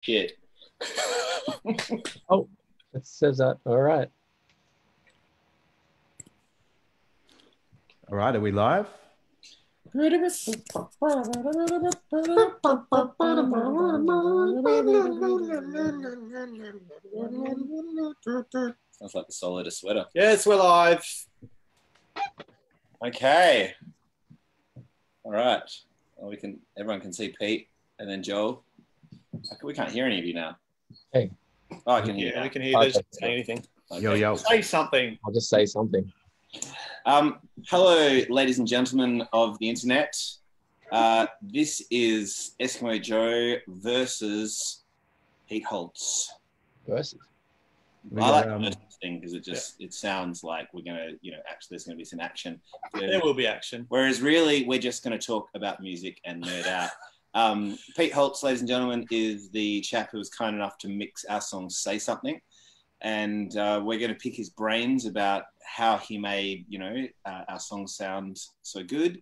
Shit. Oh, it says that. All right. All right, are we live? Sounds like the solo to Sweater. Yes, we're live. Okay. All right. Well, everyone can see Pete and then Joel. We can't hear any of you now. Hey. Oh, I can hear you Yeah, now. we can hear. They just say anything. Okay. Yo. Say something. I'll just say something. Hello, ladies and gentlemen of the internet. This is Eskimo Joe versus Pete Holz. Versus. I like the versus thing because it sounds like we're gonna, actually there's gonna be some action. There will be action. Whereas really, we're just gonna talk about music and nerd out. Pete Holz, ladies and gentlemen, is the chap who was kind enough to mix our song "Say Something," and we're going to pick his brains about how he made, our songs sound so good,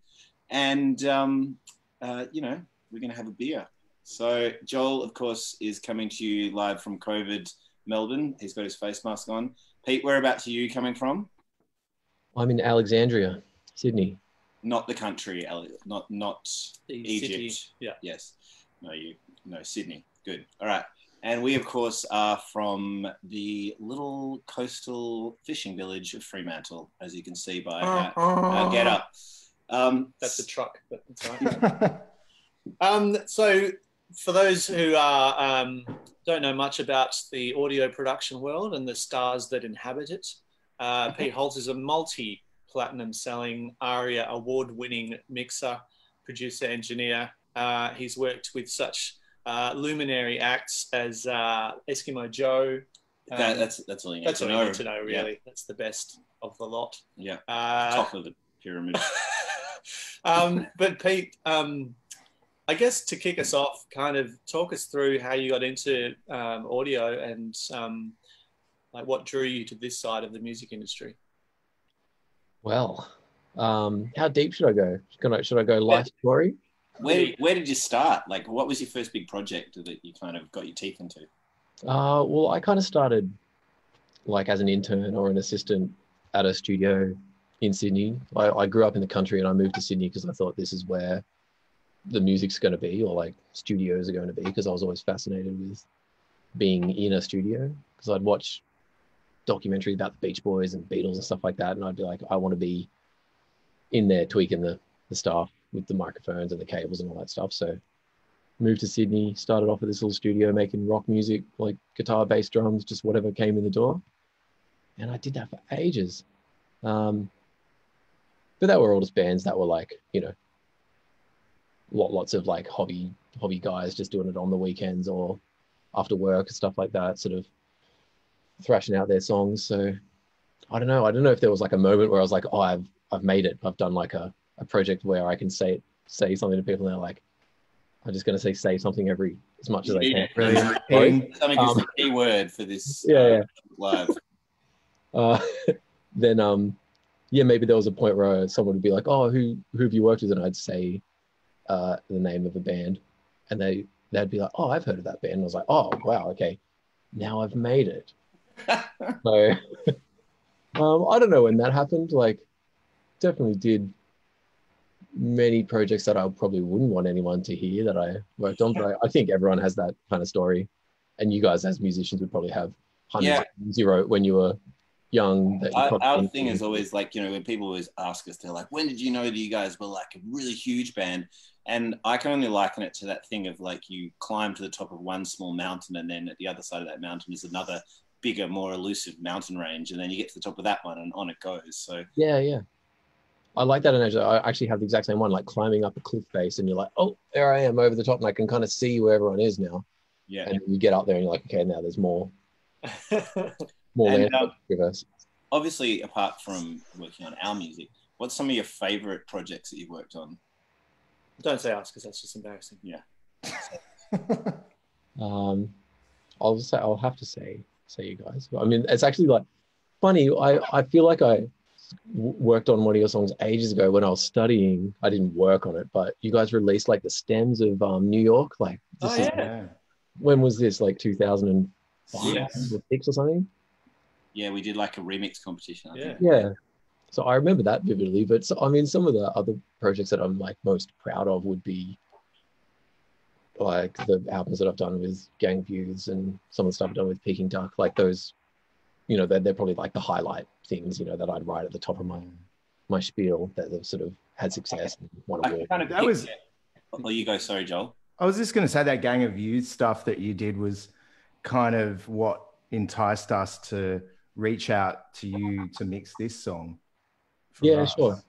and we're going to have a beer. So Joel, of course, is coming to you live from COVID Melbourne. He's got his face mask on. Pete, whereabouts are you coming from? I'm in Alexandria, Sydney. Not the country, not Egypt. City. Yeah. Yes. No, Sydney. Good. All right. And we, of course, are from the little coastal fishing village of Fremantle, as you can see by our get up. That's a truck. But that's right. So for those who don't know much about the audio production world and the stars that inhabit it, Pete Holz is a multi-platinum selling ARIA award-winning mixer, producer, engineer. He's worked with such luminary acts as Eskimo Joe. That's all you need to know. You need to know, really. Yeah. That's the best of the lot. Yeah. Top of the pyramid. But Pete, I guess to kick us off, kind of talk us through how you got into audio and like what drew you to this side of the music industry. Well, how deep should I go? Should I go life story? Where did you start? Like, what was your first big project that you kind of got your teeth into? Well, I kind of started like as an intern or an assistant at a studio in Sydney. I grew up in the country and I moved to Sydney because I thought this is where the music's going to be, or like studios are going to be, because I was always fascinated with being in a studio, because I'd watch documentaries about the Beach Boys and Beatles and stuff like that, and I'd be like, I want to be in there tweaking the stuff with the microphones and the cables and all that stuff. So moved to Sydney, started off at this little studio making rock music, like guitar, bass, drums, just whatever came in the door. And I did that for ages. But that were all just bands that were like, lots of like hobby guys just doing it on the weekends or after work and stuff like that, sort of thrashing out their songs. So I don't know if there was like a moment where I was like, oh, I've made it. I've done like a project where I can say something to people and they're like, I'm just going to say something as much as I can. Really? Something is the key word for this live. Then, maybe there was a point where someone would be like, oh, who have you worked with? And I'd say the name of a band. And they'd be like, oh, I've heard of that band. And I was like, oh, wow, okay. Now I've made it. So I don't know when that happened. Like, definitely did many projects that I probably wouldn't want anyone to hear that I worked on, but I think everyone has that kind of story, and you guys as musicians would probably have hundreds of things you wrote when you were young. Our thing is always like, when people always ask us, they're like, when did you know that you guys were like a really huge band? And I can only liken it to that thing of like, you climb to the top of one small mountain and then at the other side of that mountain is another bigger, more elusive mountain range, and then you get to the top of that one and on it goes. So yeah, I like that analogy. I actually have the exact same one, like climbing up a cliff face and you're like, oh, there I am over the top and I can kind of see where everyone is now. Yeah. And you get up there and you're like, okay, now there's more land to traverse. Obviously, apart from working on our music, what's some of your favorite projects that you've worked on? Don't say us, because that's just embarrassing. Yeah. I'll have to say you guys. I mean, it's actually like funny. I feel like I worked on one of your songs ages ago when I was studying. I didn't work on it, but you guys released like the stems of New York. Like, when was this? Like 2005 Yes. or 6 or something? Yeah, we did like a remix competition. I think. Yeah. So I remember that vividly. But so, I mean, some of the other projects that I'm like most proud of would be like the albums that I've done with Gang of Youths and some of the stuff I've done with Peking Duck. Like those, you know, they're probably like the highlight things, you know, that I'd write at the top of my spiel that have sort of had success and won awards. That was. Oh, you go. Sorry, Joel. I was just going to say that Gang of Youth stuff that you did was kind of what enticed us to reach out to you to mix this song. Yeah, us. sure.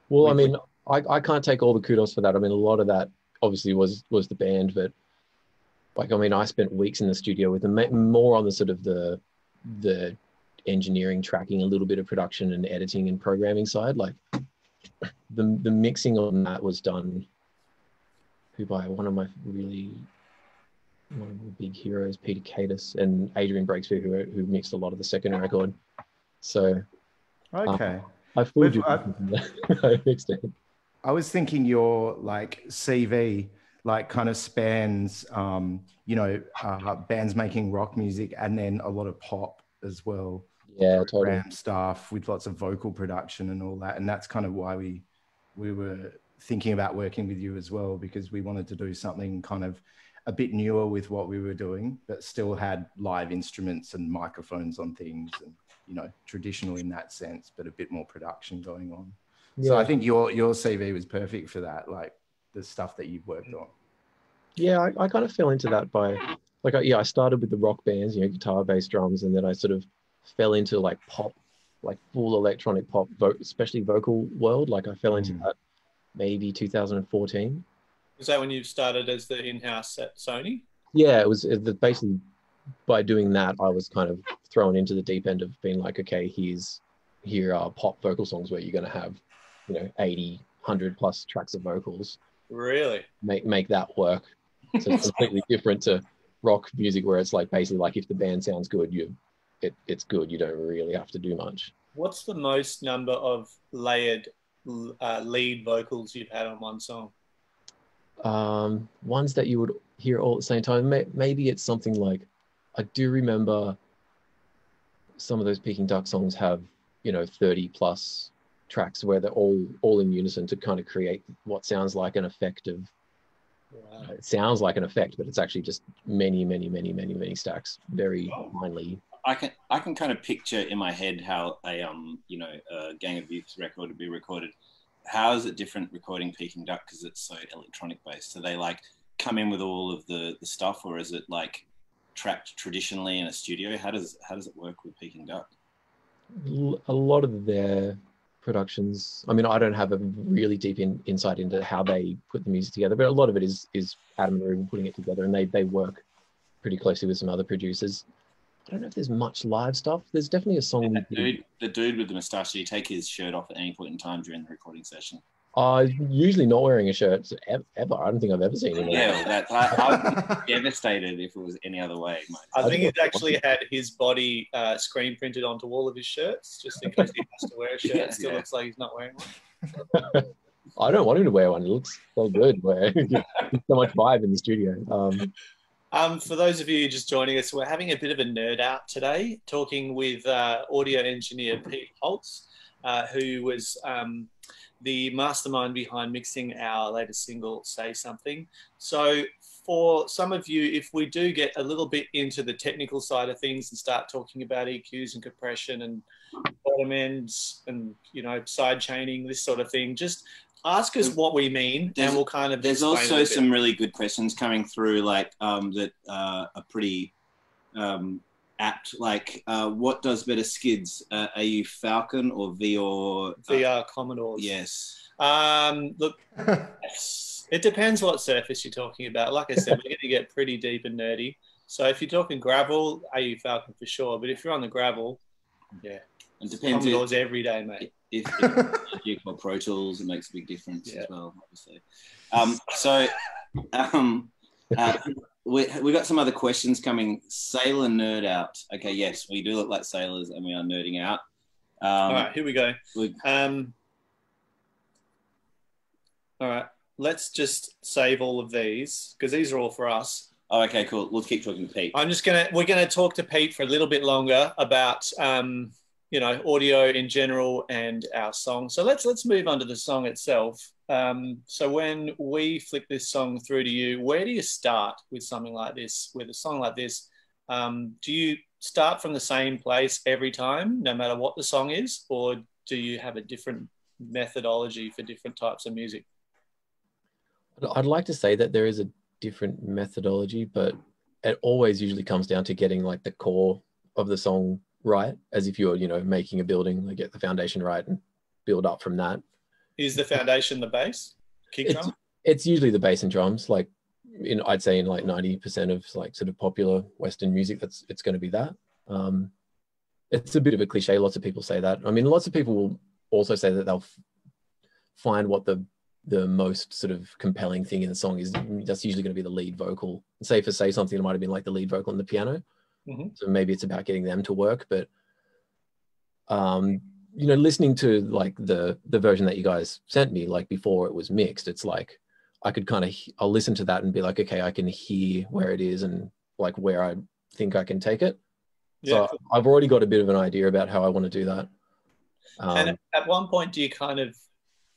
Well, I mean, I can't take all the kudos for that. I mean, a lot of that obviously was the band, but like, I mean, I spent weeks in the studio with them, more on the sort of the engineering, tracking, a little bit of production and editing and programming side. Like the mixing on that was done by one of the big heroes, Peter Cadis and Adrian Breakspear, who mixed a lot of the second record. So okay, I fooled you. I mixed it. I was thinking your like CV like kind of spans, you know, bands making rock music and then a lot of pop as well. Yeah, totally. Stuff with lots of vocal production and all that, and that's kind of why we were thinking about working with you as well, because we wanted to do something kind of a bit newer with what we were doing, but still had live instruments and microphones on things, and you know, traditional in that sense, but a bit more production going on. Yeah. So I think your CV was perfect for that, like the stuff that you've worked on. Yeah, I kind of fell into that by like, I started with the rock bands, you know, guitar, bass, drums, and then I sort of fell into like pop, like full electronic pop, especially vocal world. Like I fell into that maybe 2014. Was that when you started as the in-house at Sony? Yeah, it was basically by doing that, I was kind of thrown into the deep end of being like, okay, here are pop vocal songs where you're going to have, you know, 80, 100 plus tracks of vocals. Really? Make that work. So it's completely different to rock music where it's like basically like if the band sounds good, it's good. You don't really have to do much. What's the most number of layered lead vocals you've had on one song? Ones that you would hear all at the same time. Maybe it's something like, I do remember some of those Peking Duck songs have, you know, 30 plus tracks where they're all in unison to kind of create what sounds like an effect of. Wow. It sounds like an effect, but it's actually just many stacks, very finely. I can kind of picture in my head how a Gang of Youths record would be recorded. How is it different recording Peking Duck because it's so electronic based? So they like come in with all of the stuff, or is it like tracked traditionally in a studio? How does it work with Peking Duck? A lot of their productions, I mean, I don't have a really deep insight into how they put the music together, but a lot of it is Adam and Ruben putting it together, and they work pretty closely with some other producers. I don't know if there's much live stuff. There's definitely a song. The dude with the moustache, did he take his shirt off at any point in time during the recording session? Usually not wearing a shirt ever. I don't think I've ever seen him. Yeah, I would be devastated if it was any other way. I think he's actually had his body screen printed onto all of his shirts, just in case he has to wear a shirt. It still looks like he's not wearing one. I don't want him to wear one. It looks so good. So much vibe in the studio. For those of you just joining us, we're having a bit of a nerd out today, talking with audio engineer Pete Holz, who was the mastermind behind mixing our latest single, Say Something. So for some of you, if we do get a little bit into the technical side of things and start talking about EQs and compression and bottom ends and, you know, side chaining, this sort of thing, just ask us what we mean, and we'll kind of. There's also some really good questions coming through, like that are pretty apt. Like, what does better skids? Are you Falcon or VR Commodores? Yes. Look, it depends what surface you're talking about. Like I said, we're going to get pretty deep and nerdy. So if you're talking gravel, AU Falcon for sure. But if you're on the gravel, yeah, it depends. Commodores every day, mate. If you've got Pro Tools, it makes a big difference as well, obviously. We got some other questions coming. Sailor nerd out. Okay, yes, we do look like sailors, and we are nerding out. All right, here we go. All right, let's just save all of these because these are all for us. Oh, okay, cool. We'll keep talking to Pete. We're gonna talk to Pete for a little bit longer about audio in general and our song. So let's move on to the song itself. So when we flick this song through to you, where do you start with something like this? With a song like this, do you start from the same place every time, no matter what the song is, or do you have a different methodology for different types of music? I'd like to say that there is a different methodology, but it always usually comes down to getting like the core of the song right, as if you're, making a building, like get the foundation right and build up from that. Is the foundation the bass? Kick drum? It's usually the bass and drums. Like I'd say in like 90% of like sort of popular Western music, it's going to be that. It's a bit of a cliche. Lots of people say that. I mean, lots of people will also say that they'll find what the most sort of compelling thing in the song is. That's usually going to be the lead vocal. Say something, it might have been like the lead vocal and the piano. Mm-hmm. So maybe it's about getting them to work. But listening to like the version that you guys sent me, like before it was mixed, it's like I could I'll listen to that and be like, okay, I can hear where it is and like where I think I can take it. Yeah. So I've already got a bit of an idea about how I want to do that. And at one point, do you kind of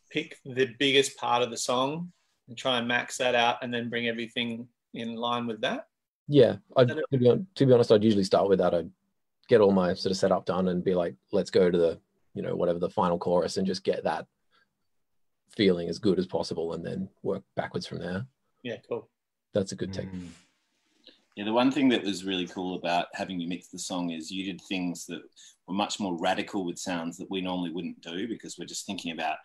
pick the biggest part of the song and try and max that out and then bring everything in line with that? Yeah, to be honest, I'd usually start with that. I'd get all my sort of setup done and be like, let's go to the, whatever the final chorus and just get that feeling as good as possible and then work backwards from there. Yeah, cool. That's a good technique. Yeah, the one thing that was really cool about having you mix the song is you did things that were much more radical with sounds that we normally wouldn't do because we're just thinking about,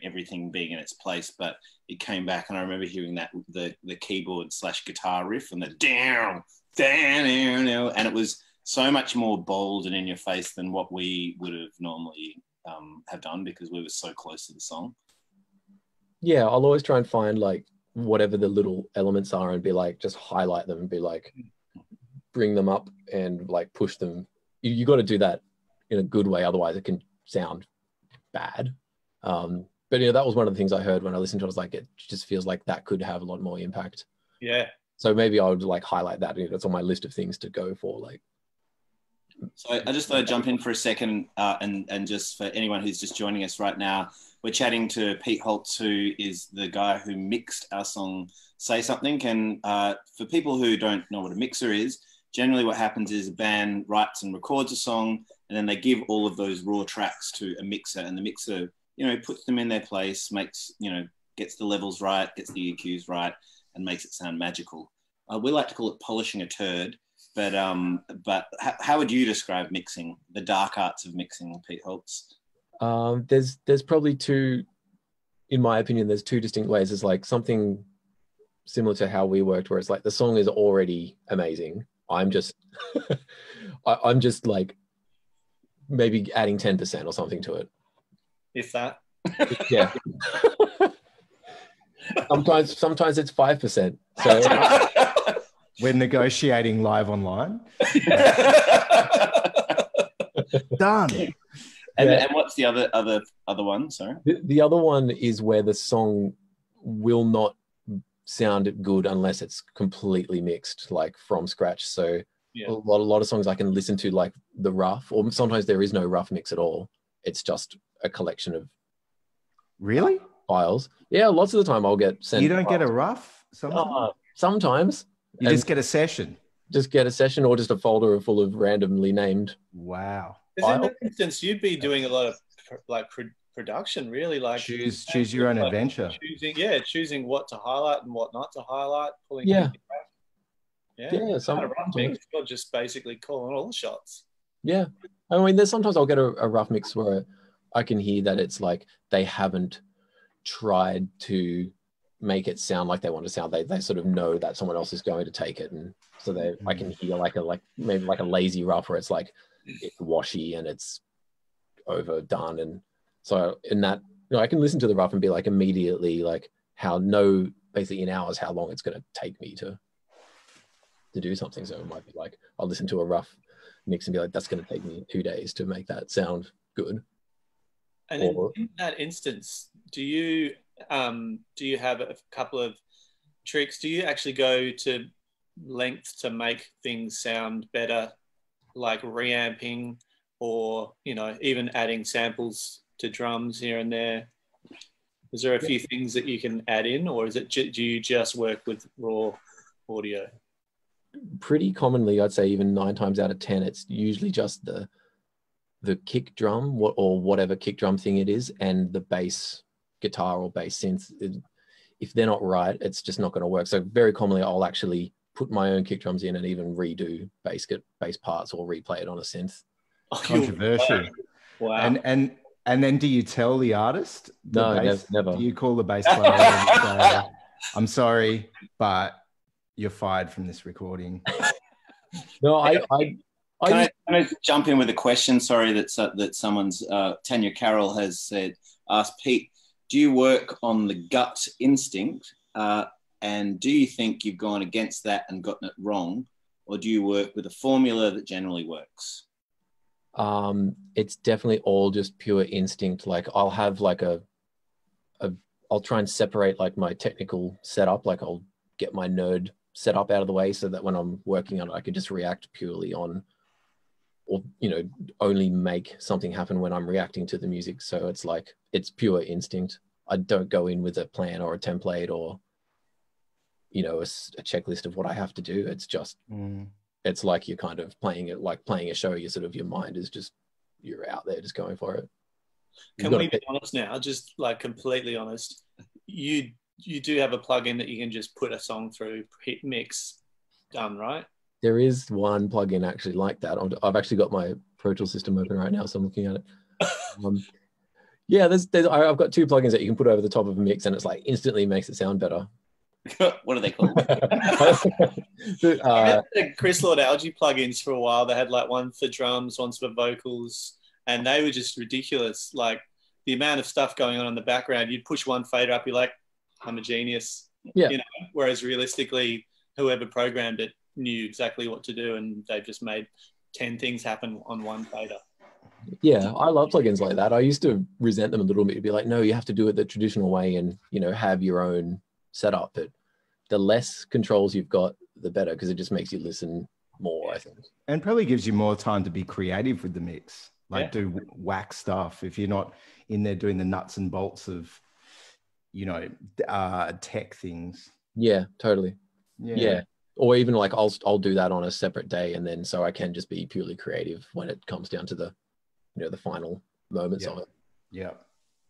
everything being in its place. But it came back and I remember hearing that the keyboard / guitar riff and the down, and it was so much more bold and in your face than what we would have normally have done because we were so close to the song. Yeah, I'll always try and find like whatever the little elements are and be like, just highlight them and be like, bring them up and like push them. You got to do that in a good way. Otherwise it can sound bad. But that was one of the things I heard when I listened to it. I was like, it just feels like that could have a lot more impact. Yeah. So maybe I would like highlight that. That's on my list of things to go for. Like, so I just thought I'd jump in for a second and just for anyone who's just joining us right now, we're chatting to Pete Holz, who is the guy who mixed our song Say Something. And for people who don't know what a mixer is, generally what happens is a band writes and records a song and then they give all of those raw tracks to a mixer and the mixer puts them in their place, makes, gets the levels right, gets the EQs right, and makes it sound magical. We like to call it polishing a turd, but how would you describe mixing, the dark arts of mixing, Pete Holz? There's probably two, in my opinion, there's two distinct ways. There's like something similar to how we worked, where it's like the song is already amazing. I'm just, I'm just like maybe adding 10% or something to it. If that. Yeah. Sometimes it's 5%. So we're negotiating live online. Done. And what's the other one? Sorry. The other one is where the song will not sound good unless it's completely mixed, like from scratch. So a lot of songs I can listen to like the rough, or sometimes there is no rough mix at all. It's just a collection of files. Yeah, lots of the time I'll get sent. You don't get a rough sometimes? Sometimes. You just get a session. Just get a session or just a folder full of randomly named. Wow. In that instance, you'd be doing a lot of like production, really. Like choose your own adventure. Choosing what to highlight and what not to highlight. Pulling Some rough mix. You're just basically calling all the shots. Yeah, I mean, there's sometimes I'll get a rough mix where I can hear that it's like they haven't tried to make it sound like they want to sound. They sort of know that someone else is going to take it, and so I can hear maybe like a lazy rough where it's like it's washy and it's overdone, and so in that I can listen to the rough and be like immediately like basically in hours how long it's going to take me to do something. So it might be like I'll listen to a rough mix and be like, that's going to take me 2 days to make that sound good. And in that instance, do you have a couple of tricks? Do you actually go to length to make things sound better, like reamping, or even adding samples to drums here and there? Is there a few things that you can add in, or is it do you just work with raw audio? Pretty commonly, I'd say even 9 times out of 10, it's usually just the kick drum or whatever kick drum thing it is, and the bass guitar or bass synth. If they're not right, it's just not going to work. So very commonly, I'll actually put my own kick drums in and even redo bass parts or replay it on a synth. Controversial. Wow. And then do you tell the artist? No, never. Do you call the bass player and say, I'm sorry, but you're fired from this recording? No, Can I jump in with a question? Sorry, that someone's Tanya Carroll has asked Pete, do you work on the gut instinct, and do you think you've gone against that and gotten it wrong, or do you work with a formula that generally works? It's definitely all just pure instinct. Like I'll have like I'll try and separate like my technical setup. Like I'll get my nerd setup out of the way so that when I'm working on it, I can just react purely on, or only make something happen when I'm reacting to the music. So it's like it's pure instinct. I don't go in with a plan or a template or a checklist of what I have to do. It's just it's like you're kind of playing it like playing a show. You sort of, your mind is just, you're out there just going for it. Can we be honest now? Just like completely honest. You do have a plugin that you can just put a song through, hit mix, done, right? There is one plugin actually like that. I've actually got my Pro Tools system open right now, so I'm looking at it. Yeah, I've got 2 plugins that you can put over the top of a mix, and it's like instantly makes it sound better. What are they called? The Chris Lord Algae plugins for a while. They had like one for drums, one for vocals, and they were just ridiculous. Like the amount of stuff going on in the background. You'd push one fader up, you're like, I'm a genius. Yeah. Whereas realistically, whoever programmed it knew exactly what to do, and they've just made 10 things happen on one fader. Yeah, I love plugins like that. I used to resent them a little bit. Be like, no, you have to do it the traditional way and have your own setup. But the less controls you've got, the better, because it just makes you listen more, I think. And probably gives you more time to be creative with the mix, like do whack stuff if you're not in there doing the nuts and bolts of tech things. Yeah, totally. Yeah. Or even like I'll do that on a separate day, and then so I can just be purely creative when it comes down to the the final moments of it. Yeah.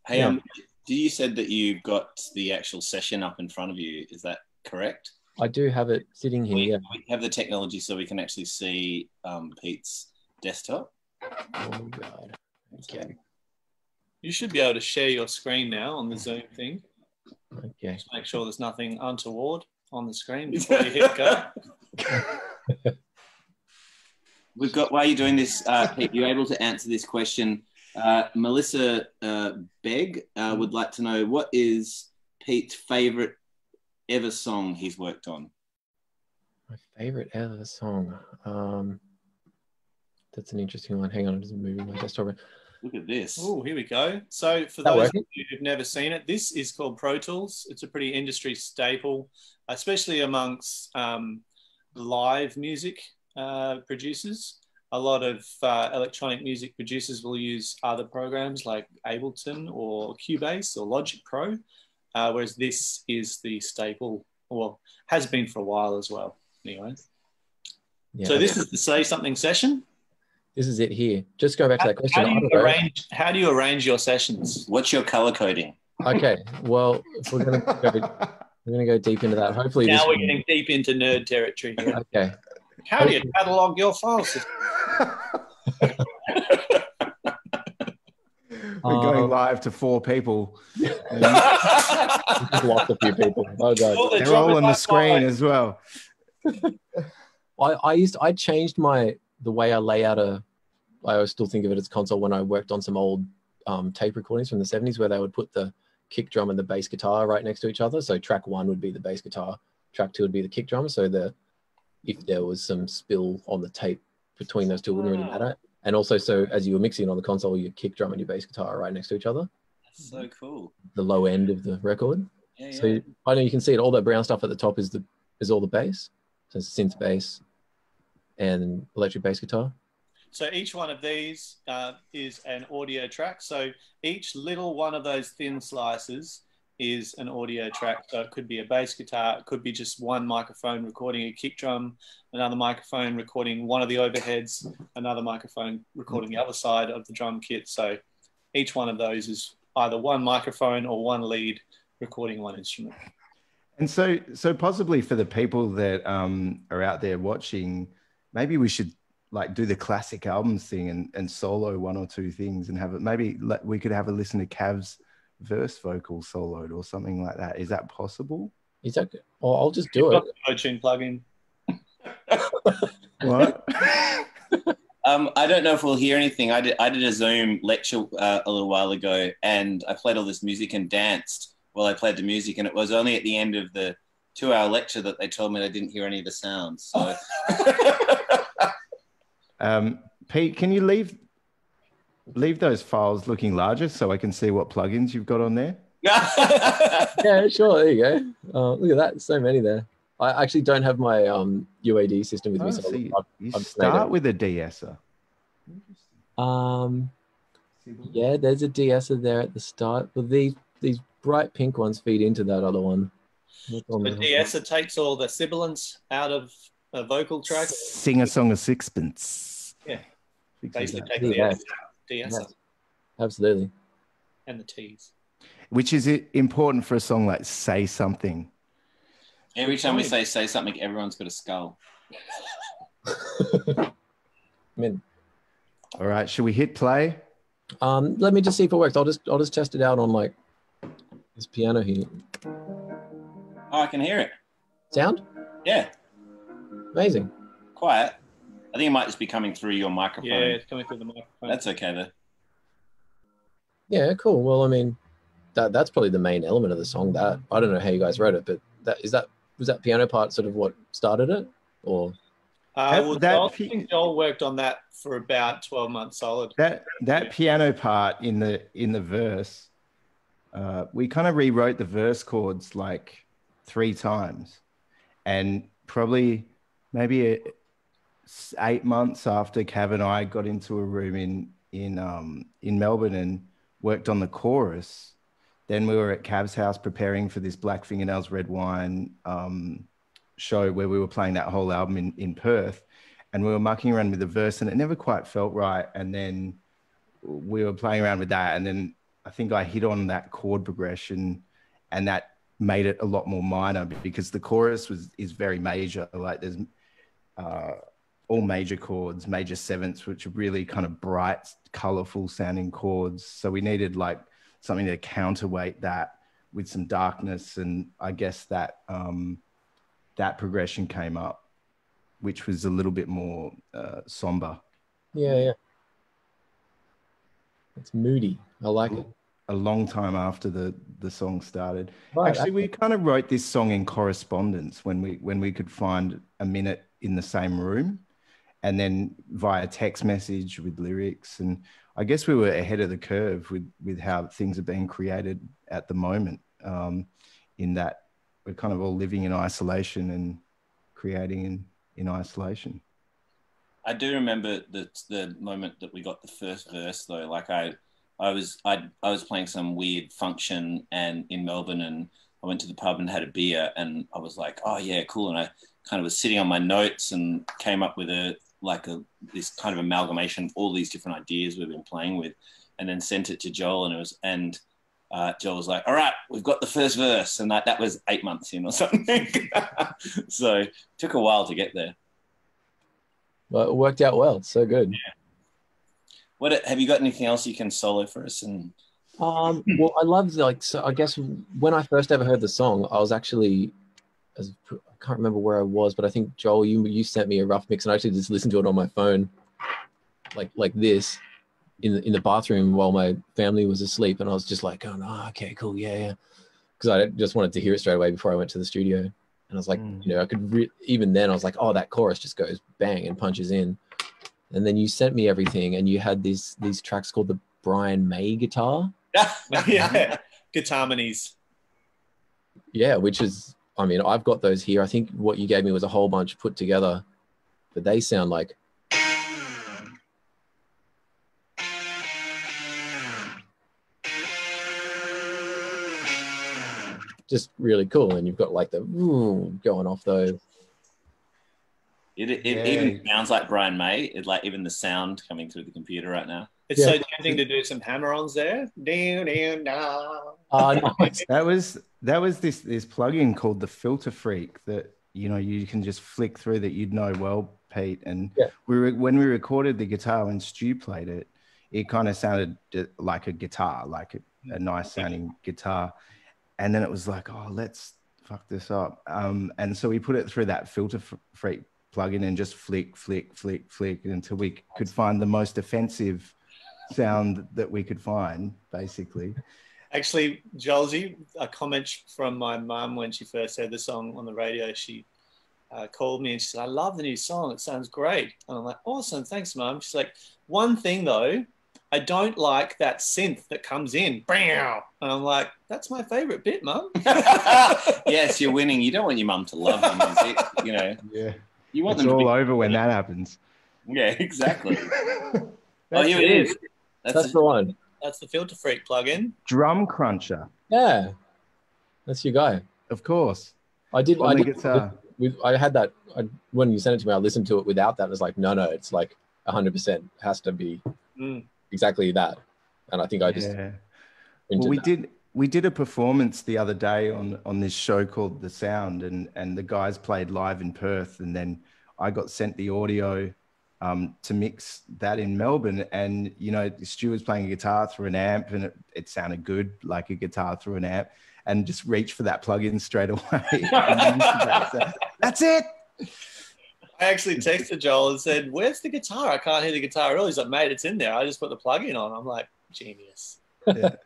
Hey, you said that you got the actual session up in front of you. Is that correct? I do have it sitting here. We have the technology so we can actually see Pete's desktop. Oh God. Okay. You should be able to share your screen now on the Zoom thing. Okay. Just make sure there's nothing untoward on the screen before you hit go. We've got, while you're doing this, Pete, you're able to answer this question. Melissa Begg would like to know, what is Pete's favourite ever song he's worked on? My favourite ever song? That's an interesting one. Hang on, I'm just moving my desktop. Look at this. Oh, here we go. So for those of you who've never seen it, this is called Pro Tools. It's a pretty industry staple, especially amongst live music producers. A lot of electronic music producers will use other programs like Ableton or Cubase or Logic Pro, whereas this is the staple, or has been for a while as well. Anyway, so this is the Say Something session. This is it here. Just go back to that question. How do you arrange your sessions? What's your color coding? Okay, well, if we're going to go deep into that. Hopefully, now we're getting deep into nerd territory here. Okay. How do you catalog your files? We're going live to 4 people. Lost a few people. Oh God. They're all on the screen as well. I changed the way I lay out I still think of it as console when I worked on some old tape recordings from the 70s where they would put the kick drum and the bass guitar right next to each other. So track 1 would be the bass guitar, track 2 would be the kick drum. So if there was some spill on the tape between those two, it wouldn't really matter. And also, so as you were mixing on the console, your kick drum and your bass guitar are right next to each other. That's so cool. The low end of the record. Yeah, so I know you can see it. All that brown stuff at the top is all the bass. so synth bass and electric bass guitar. So each one of these is an audio track. So each little one of those thin slices is an audio track. So it could be a bass guitar, it could be just one microphone recording a kick drum, another microphone recording one of the overheads, another microphone recording the other side of the drum kit. So each one of those is either one microphone or one lead recording one instrument. And so possibly for the people that are out there watching, maybe we should like do the classic albums thing and solo one or two things and have it. Maybe we could have a listen to Cav's verse vocal soloed or something like that. Is that possible? Is that good? Or I'll just do it. Tune plugin. What? I don't know if we'll hear anything. I did a Zoom lecture a little while ago, and I played all this music and danced while I played the music, and it was only at the end of the 2-hour lecture that they told me they didn't hear any of the sounds. So. Pete, can you leave those files looking larger so I can see what plugins you've got on there? Yeah, sure. There you go. Look at that. So many there. I actually don't have my UAD system with me. So you start with a de-esser. Yeah, there's a de-esser there at the start. But these bright pink ones feed into that other one. The de-esser takes all the sibilance out of a vocal track. Sing a song of sixpence. Yeah. Basically take Yeah. the de-esser. Yeah. Absolutely. And the T's. Which is important for a song like Say Something. Every time we say something, everyone's got a skull. I mean, all right, should we hit play? let me just see if it works. I'll just test it out on like this piano here. Oh, I can hear it. Sound? Yeah. Amazing. Quiet. I think it might just be coming through your microphone. Yeah, it's coming through the microphone. That's okay though. Yeah, cool. Well, I mean, that's probably the main element of the song. That I don't know how you guys wrote it, but was that piano part sort of what started it, or? I think Joel worked on that for about 12 months solid. That piano part in the verse, we kind of rewrote the verse chords like 3 times, and probably maybe 8 months after Cav and I got into a room in Melbourne and worked on the chorus. Then we were at Cav's house preparing for this Black Fingernails Red Wine show where we were playing that whole album in Perth, and we were mucking around with the verse and it never quite felt right. And then we were playing around with that, and then I think I hit on that chord progression, and that made it a lot more minor because the chorus is very major. Like there's all major chords, major sevenths, which are really kind of bright, colorful sounding chords. So we needed like something to counterweight that with some darkness. And I guess that that progression came up, which was a little bit more somber. Yeah. It's moody. I like it. A long time after the song started. Right, actually, we kind of wrote this song in correspondence when we could find a minute in the same room, and then via text message with lyrics. And I guess we were ahead of the curve with how things are being created at the moment, in that we're kind of all living in isolation and creating in isolation. I do remember the moment that we got the first verse though. Like I was playing some weird function and in Melbourne, and I went to the pub and had a beer, and I was like, oh yeah, cool. And I kind of was sitting on my notes and came up with this kind of amalgamation of all these different ideas we've been playing with, and then sent it to Joel, and Joel was like, all right, we've got the first verse, and that was 8 months in or something. So it took a while to get there. Well, it worked out well. It's so good. Yeah. Have you got anything else you can solo for us? And well, I love so I guess when I first ever heard the song, I was actually, I can't remember where I was, but I think Joel, you sent me a rough mix, and I actually just listened to it on my phone, like this, in the bathroom while my family was asleep, and I was just like, oh no, okay, cool, yeah, because I just wanted to hear it straight away before I went to the studio, and I was like, I could even then I was like, oh, that chorus just goes bang and punches in. And then you sent me everything, and you had these tracks called the Brian May guitar. Yeah, Guitar Minis. Yeah, which is I mean, I've got those here. I think what you gave me was a whole bunch put together, but they sound like just really cool. And you've got like the going off those. It even sounds like Brian May. It, like even the sound coming through the computer right now. It's so tempting to do some hammer-ons there. Nice. That was this plugin called the Filter Freak that you can just flick through that you'd know well, Pete. And when we recorded the guitar when Stu played it, it kind of sounded like a guitar, like a nice sounding guitar. And then it was like, oh, let's fuck this up. And so we put it through that Filter Freak plugin and just flick until we could find the most offensive sound that we could find, basically. Actually, Jolsey, a comment from my mum when she first heard the song on the radio, she called me and she said, I love the new song. It sounds great. And I'm like, awesome. Thanks, Mum. She's like, one thing though, I don't like that synth that comes in. And I'm like, that's my favorite bit, Mum. Yes, you're winning. You don't want your mum to love the music, Yeah. You want it's them to all over when that happens. Yeah, exactly. Oh, here it is. That's the one. That's the Filter Freak plugin. Drum Cruncher. Yeah. That's your guy. Of course. I did guitar. I had that when you sent it to me, I listened to it without that. I was like, no, it's like 100% has to be exactly that. And I think I just well, we did a performance the other day on this show called The Sound, and the guys played live in Perth, and then I got sent the audio to mix that in Melbourne. And Stu was playing a guitar through an amp, and it sounded good, like a guitar through an amp, and just reached for that plug-in straight away. That's it. I actually texted Joel and said, where's the guitar? I can't hear the guitar at all. He's like, mate, it's in there. I just put the plug-in on. I'm like, genius. Yeah.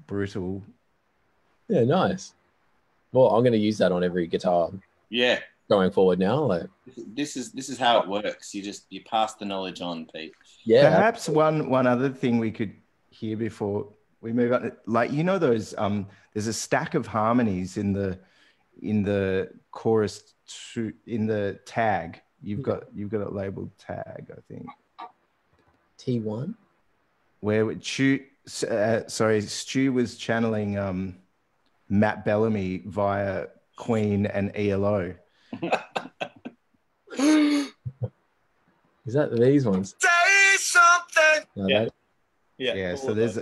Brutal. Yeah, nice. Well, I'm going to use that on every guitar. Yeah. Going forward now, like this is how it works. You pass the knowledge on, Pete. Yeah. Perhaps one other thing we could hear before we move on, like those there's a stack of harmonies in the chorus in the tag. You've got it labeled tag, I think. T1. Where Stu was channeling Matt Bellamy via Queen and ELO. Is that these ones? Say something. No, Yeah. So there's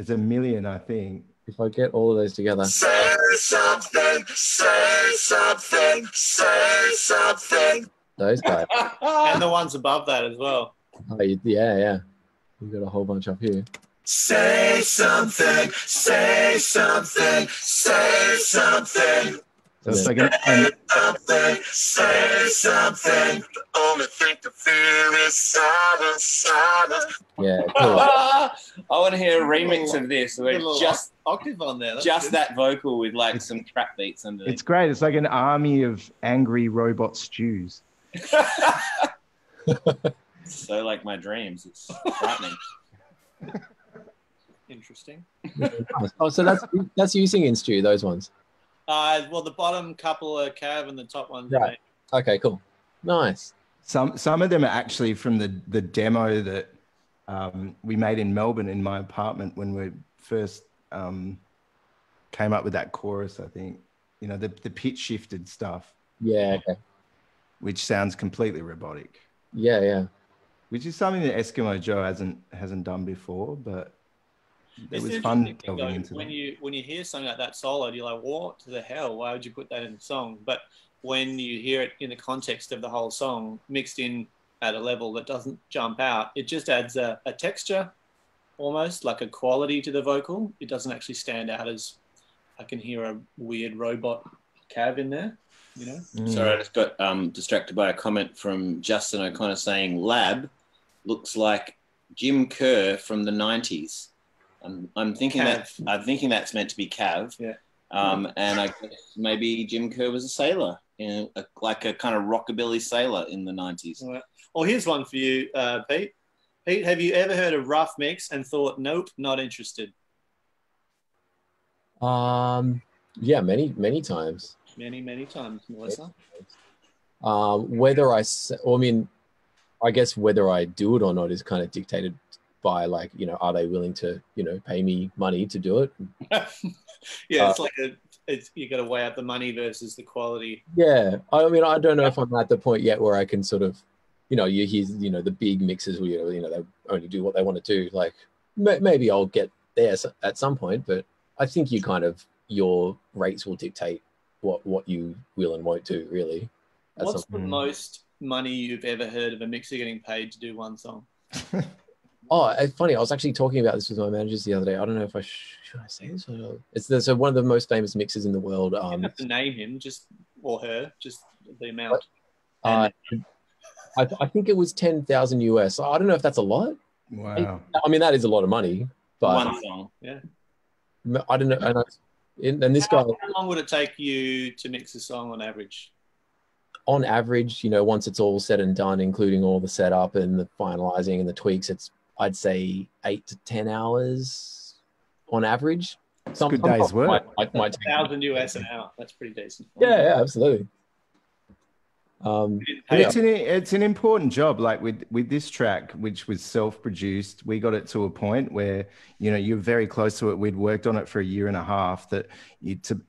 a million, I think. If I get all of those together. Say something. Say something. Say something. Those guys. And the ones above that as well. Oh, yeah. We've got a whole bunch up here. Say something. Say something. Say something. So it's say something, say something. The only thing to fear is silence. Yeah, cool. I want to hear a remix of this where just octave on there. Just that vocal with like some trap beats under it. It's great. It's like an army of angry robot stews. So like my dreams. It's frightening. Interesting. Oh, so that's you singing, Stu, those ones. Well, the bottom couple are Cav and the top one's right. Okay, cool. Nice. Some of them are actually from the demo that we made in Melbourne in my apartment when we first came up with that chorus, I think. The pitch shifted stuff. Yeah, okay. Which sounds completely robotic. Yeah. Which is something that Eskimo Joe hasn't done before, but it was fun delving into when you hear something like that soloed, you're like, what the hell? Why would you put that in the song? But when you hear it in the context of the whole song, mixed in at a level that doesn't jump out, it just adds a texture, almost like a quality to the vocal. It doesn't actually stand out as I can hear a weird robot Cav in there. Sorry, I just got distracted by a comment from Justin O'Connor saying Lab looks like Jim Kerr from the 90s. I'm thinking that's meant to be Cav. Yeah. And I guess maybe Jim Kerr was a sailor, like a kind of rockabilly sailor in the 90s. Right. Well, here's one for you, Pete. Pete, have you ever heard a rough mix and thought, nope, not interested? Yeah, many times. Many, many times, Melissa. Whether I, well, I mean, I guess whether I do it or not is kind of dictated by, like, you know, are they willing to, you know, pay me money to do it? Yeah, it's like you got to weigh up the money versus the quality. Yeah, I mean, I don't know if I'm at the point yet where I can sort of, you know, you hear, you know, the big mixers where, you know, they only do what they want to do. Like, maybe I'll get there at some point, but I think you kind of, your rates will dictate what you will and won't do, really. What's the most money you've ever heard of a mixer getting paid to do one song? Oh, it's funny. I was actually talking about this with my managers the other day. I don't know if should I say this or not? It's so one of the most famous mixers in the world. You don't have to name him, or her, just the amount. I think it was 10,000 US. I don't know if that's a lot. Wow. I mean, that is a lot of money, but one song. Yeah. I don't know. And this guy. How long would it take you to mix a song on average? On average, you know, once it's all said and done, including all the setup and the finalizing and the tweaks, it's, I'd say, 8 to 10 hours on average. Some good days work. Might 1,000 US an hour. That's pretty decent. Yeah, absolutely. It's an important job. Like with this track, which was self-produced, we got it to a point where, you know, you're very close to it. We'd worked on it for a year and a half. That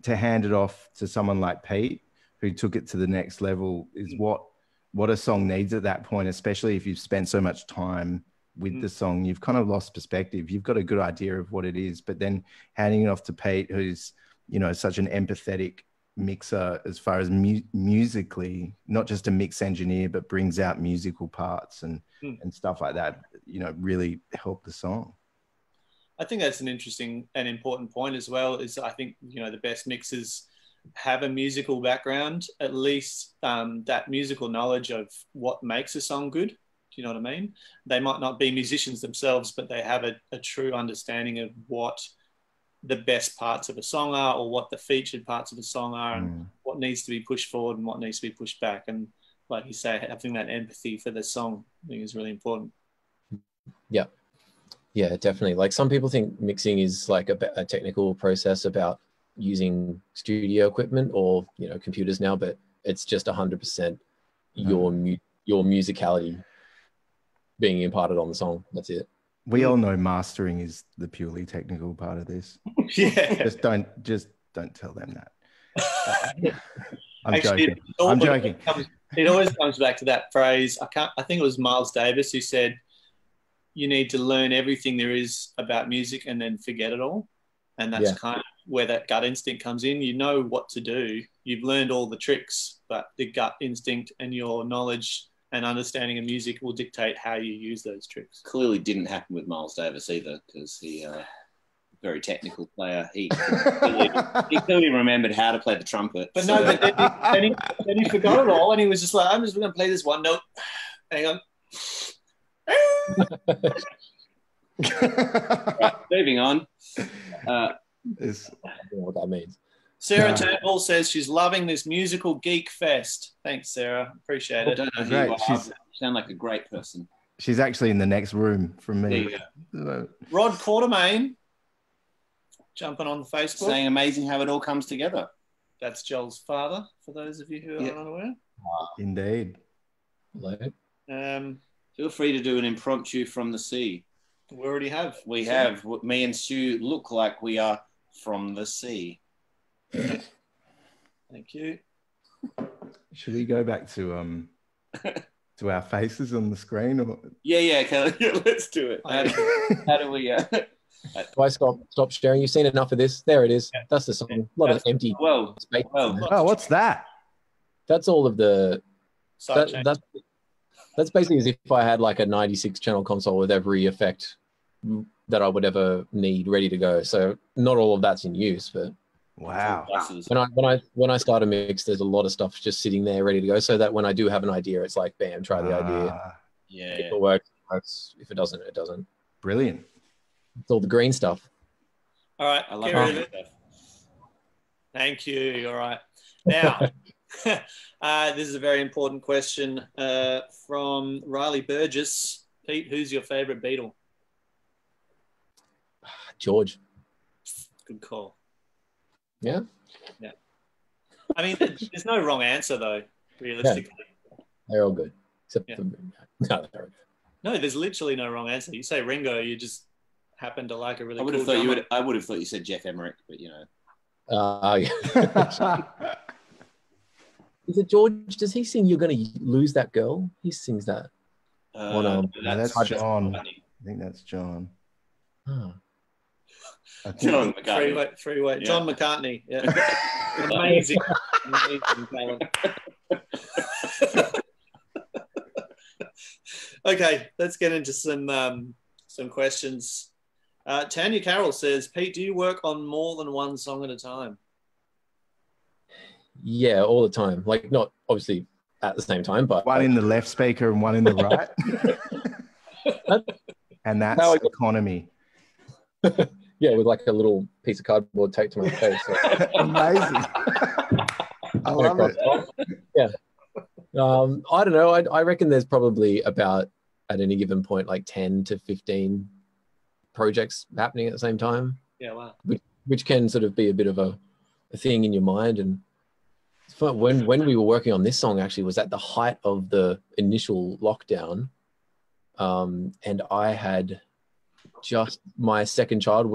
to hand it off to someone like Pete, who took it to the next level, is what a song needs at that point, especially if you've spent so much time with the song. You've kind of lost perspective. You've got a good idea of what it is, but then handing it off to Pete, who's, you know, such an empathetic mixer as far as musically, not just a mix engineer, but brings out musical parts and stuff like that, you know, really helped the song. I think that's an interesting and important point as well, is I think, you know, the best mixers have a musical background, at least that musical knowledge of what makes a song good. Do you know what I mean? They might not be musicians themselves, but they have a true understanding of what the best parts of a song are, or what the featured parts of a song are, and what needs to be pushed forward and what needs to be pushed back. And like you say, having that empathy for the song, I think, is really important. Yeah. Yeah, definitely. Like, some people think mixing is like a technical process about using studio equipment or, you know, computers now, but it's just 100% your musicality being imparted on the song. That's it. We all know mastering is the purely technical part of this. Yeah. Just don't tell them that. I'm joking. It always comes back to that phrase. I think it was Miles Davis who said, you need to learn everything there is about music and then forget it all. And that's kind of where that gut instinct comes in. You know what to do. You've learned all the tricks, but the gut instinct and your knowledge and understanding of music will dictate how you use those tricks. Clearly didn't happen with Miles Davis either, because he very technical player. He clearly remembered how to play the trumpet. But no, but then he forgot it all, and he was just like, I'm just going to play this one note. Hang on. Right, moving on. I don't know what that means. Sarah Turnbull says she's loving this musical geek fest. Thanks, Sarah. Appreciate it. I don't know who you are. You sound like a great person. She's actually in the next room from me. Rod Quartermain jumping on the Facebook. Saying amazing how it all comes together. That's Joel's father, for those of you who are unaware. Indeed. Hello. Feel free to do an impromptu from the sea. We already have. We have. Me and Stu look like we are from the sea. Thank you. Should we go back to our faces on the screen? Or? Yeah, Kelly. Let's do it. How do we? Do I stop sharing? You've seen enough of this. There it is. That's the song. A lot of empty space. Oh, what's that? That's all of the. That's basically as if I had like a 96 channel console with every effect that I would ever need ready to go. So not all of that's in use, but wow. When I start a mix, there's a lot of stuff just sitting there ready to go, so that when I do have an idea, it's like, bam, try the idea. Yeah. If it works, it works. If it doesn't, it doesn't. Brilliant. It's all the green stuff. All right. I love it. Thank you. All right. Now, this is a very important question from Riley Burgess. Pete, who's your favourite Beatle? George. Good call. Yeah? Yeah. I mean, there's no wrong answer though, realistically. They're all good. Except Yeah. for no, they're No, there's literally no wrong answer. You say Ringo, you just happen to like a really I would cool have thought drummer. I would have thought you said Jeff Emerick, but you know. yeah. Is it George? Does he sing "You're Gonna Lose That Girl"? He sings that. No, that's John. funny. I think that's John. Oh. I think John McCartney. Freeway. Yeah. John McCartney. Yeah. Amazing talent. Okay, let's get into some questions. Tanya Carroll says, Pete, do you work on more than one song at a time? Yeah, all the time. Like, not obviously at the same time, but one in the left speaker and one in the right. And that's economy. Yeah, with like a little piece of cardboard taped to my face. So. Amazing. I love it. Yeah. I don't know. I reckon there's probably about, at any given point, like 10 to 15 projects happening at the same time. Yeah, wow. Which can sort of be a bit of a thing in your mind. And it's fun. When we were working on this song, actually, was at the height of the initial lockdown. And I had just, my second child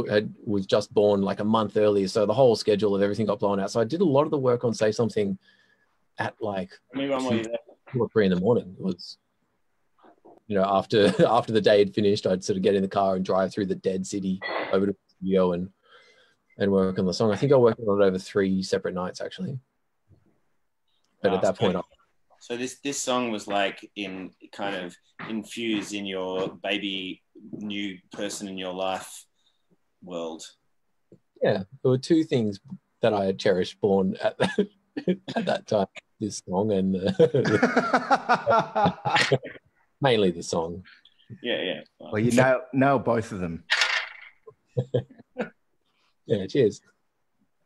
was just born like a month earlier. So the whole schedule of everything got blown out. So I did a lot of the work on Say Something at like 2 or 3 in the morning. It was, you know, after the day had finished, I'd sort of get in the car and drive through the dead city over to the studio and work on the song. I think I worked on it over 3 separate nights, actually. But at that point, so this song was like in kind of infused in your baby new person in your life world. Yeah, there were 2 things that I had cherished born at that time. This song and mainly the song. Yeah. Well, you know both of them. Yeah, cheers.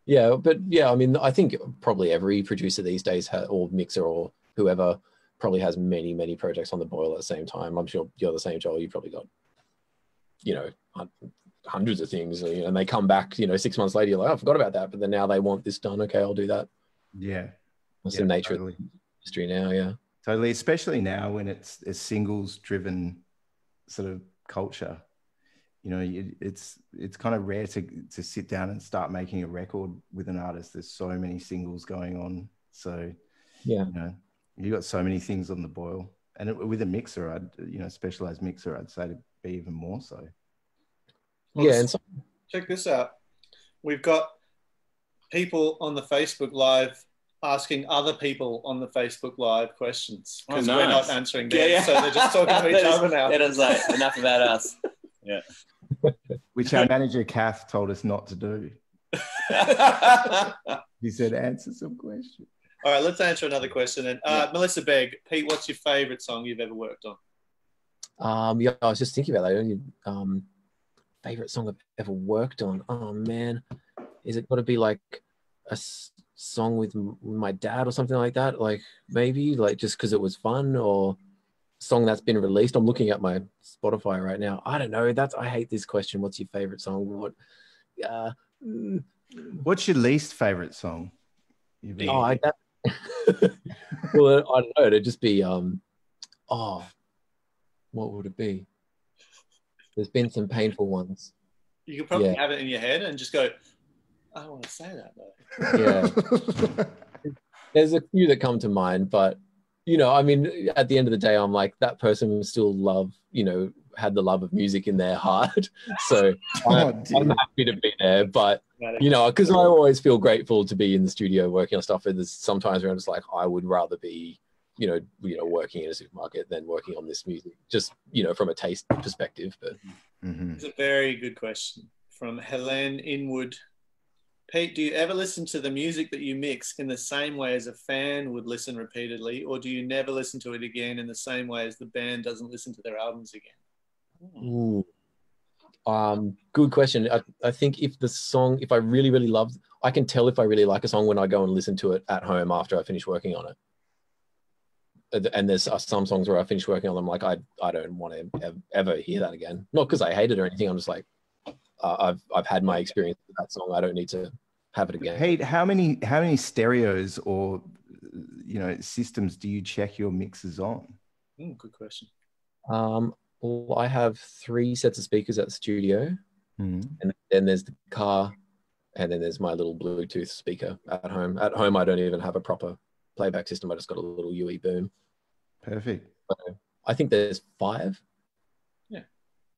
Yeah, but yeah, I mean, I think probably every producer these days or mixer or whoever probably has many, many projects on the boil at the same time. I'm sure you're the same, Joel. You probably got, you know, hundreds of things, you know, and they come back, you know, 6 months later, you're like, oh, I forgot about that. But then now they want this done. Okay, I'll do that. Yeah. That's the nature of the industry now, yeah. Totally, especially now when it's a singles-driven sort of culture. You know, it's kind of rare to sit down and start making a record with an artist. There's so many singles going on. So, yeah, you know, you got so many things on the boil. And with a mixer, specialized mixer, I'd say to be even more so. Well, yeah, and check this out. We've got people on the Facebook Live asking other people on the Facebook Live questions because we're not answering them. So they're just talking to each other now. That is like enough about us. Yeah. Which our manager, Kath, told us not to do. He said, answer some questions. All right, let's answer another question then. Melissa Begg, Pete, what's your favourite song you've ever worked on? Yeah, I was just thinking about that. Favorite song I've ever worked on. Oh man, is it got to be like a song with my dad or something like that? Like maybe like just because it was fun, or a song that's been released. I'm looking at my Spotify right now. I don't know. I hate this question. What's your favorite song? What's your least favorite song? Well, I don't know. It'd just be what would it be? There's been some painful ones. You could probably have it in your head and just go, I don't want to say that though. Yeah. There's a few that come to mind, but you know, I mean, at the end of the day, I'm like, that person will still had the love of music in their heart. So I'm happy to be there, but you know, because I always feel grateful to be in the studio working on stuff. And there's sometimes where I'm just like, I would rather be, you know, working in a supermarket than working on this music, just, you know, from a taste perspective. But It's a very good question from Helene Inwood. Pete, do you ever listen to the music that you mix in the same way as a fan would listen repeatedly, or do you never listen to it again in the same way as the band doesn't listen to their albums again? Ooh. Good question. I think if I really, really love, I can tell if I really like a song when I go and listen to it at home after I finish working on it. And there's some songs where I finish working on them, like I don't want to ever hear that again. Not because I hate it or anything. I'm just like, I've had my experience with that song. I don't need to have it again. Pete, how many stereos or systems do you check your mixes on? Good question. Well, I have 3 sets of speakers at the studio, Mm. and then there's the car, and then there's my little Bluetooth speaker at home. At home, I don't even have a proper playback system. I just got a little UE boom. Perfect. So I think there's 5. Yeah.